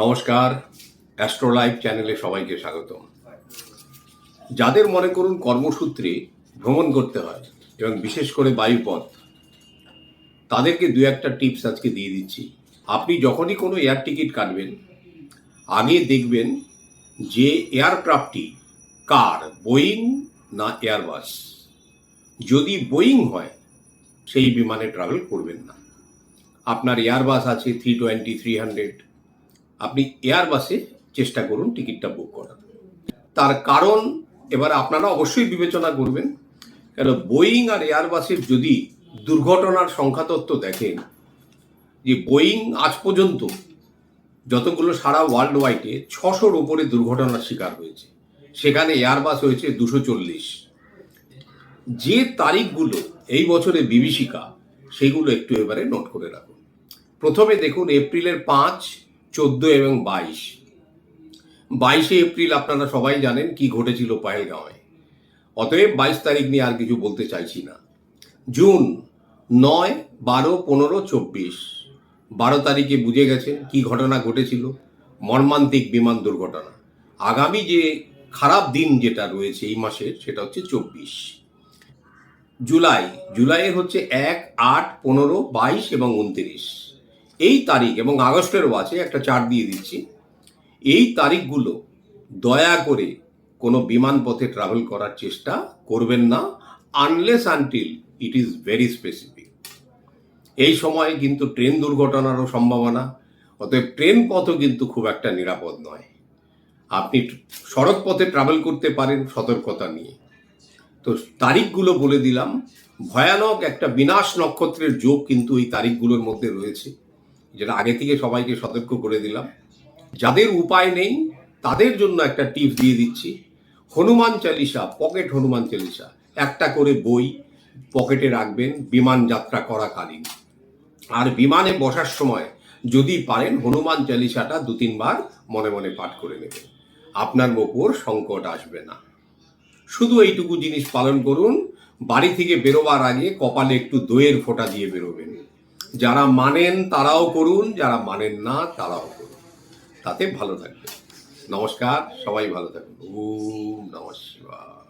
নমস্কার, অ্যাস্ট্রোলাইভ চ্যানেলে সবাইকে স্বাগতম। যাদের মনে করুন কর্মসূত্রে ভ্রমণ করতে হয় এবং বিশেষ করে বায়ুপথ, তাদেরকে দু একটা টিপস আজকে দিয়ে দিচ্ছি। আপনি যখনই কোনো এয়ার টিকিট কাটবেন, আগে দেখবেন যে এয়ারক্রাফটটি কার, বোয়িং না এয়ারবাস। যদি বোয়িং হয় সেই বিমানে ট্রাভেল করবেন না। আপনার এয়ারবাস আছে 320, 300, আপনি এয়ারবাসে চেষ্টা করুন টিকিটটা বুক করার। তার কারণ এবার আপনারা অবশ্যই বিবেচনা করবেন, কেন বোয়িং আর এয়ারবাসের যদি দুর্ঘটনার সংখ্যাতত্ত্ব দেখেন, যে বোয়িং আজ পর্যন্ত যতগুলো সারা ওয়ার্ল্ড ওয়াইডে 600-র ওপরে দুর্ঘটনার শিকার হয়েছে, সেখানে এয়ারবাস হয়েছে 240। যে তারিখগুলো এই বছরে বিভীষিকা, সেইগুলো একটু এবারে নোট করে রাখুন। প্রথমে দেখুন এপ্রিলের 5, 14 এবং 22। 22শে এপ্রিল আপনারা সবাই জানেন কি ঘটেছিল পহেলগাঁওয়ে, অতএব 22 তারিখ নিয়ে আর কিছু বলতে চাইছি না। জুন 9, 12, 15, 24। 12 তারিখে বুঝে গেছেন কি ঘটনা ঘটেছিল, মর্মান্তিক বিমান দুর্ঘটনা। আগামী যে খারাপ দিন যেটা রয়েছে এই মাসে, সেটা হচ্ছে 24। জুলাইয়ের হচ্ছে 1, 8, 15, 22 এবং 29 এই তারিখ, এবং আগস্টেরও আছে, একটা চার্ট দিয়ে দিচ্ছি। এই তারিখগুলো দয়া করে কোনো বিমান পথে ট্রাভেল করার চেষ্টা করবেন না, unless until it is very specific. এই সময় কিন্তু ট্রেন দুর্ঘটনারও সম্ভাবনা, অতএব ট্রেন পথও কিন্তু খুব একটা নিরাপদ নয়। আপনি সড়ক পথে ট্রাভেল করতে পারেন সতর্কতা নিয়ে। তো তারিখগুলো বলে দিলাম। ভয়ানক একটা বিনাশ নক্ষত্রের যোগ কিন্তু এই তারিখগুলোর মধ্যে রয়েছে, যেটা আগে থেকে সবাইকে সতর্ক করে দিলাম। যাদের উপায় নেই তাদের জন্য একটা টিপস দিয়ে দিচ্ছি। হনুমান চালিসা, পকেট হনুমান চালিসা একটা করে বই পকেটে রাখবেন বিমান যাত্রা করাকালীন। আর বিমানে বসার সময় যদি পারেন হনুমান চালিসাটা 2-3 বার মনে মনে পাঠ করে নেবেন, আপনার ওপর সংকট আসবে না। শুধু এইটুকু জিনিস পালন করুন। বাড়ি থেকে বেরোবার আগে কপালে একটু দইয়ের ফোঁটা দিয়ে বেরোবেন। যারা মানেন তারাও করুন, যারা মানেন না তারাও করুন, তাতে ভালো থাকবে। নমস্কার, সবাই ভালো থাকুন। ওম নমঃ শিবায়।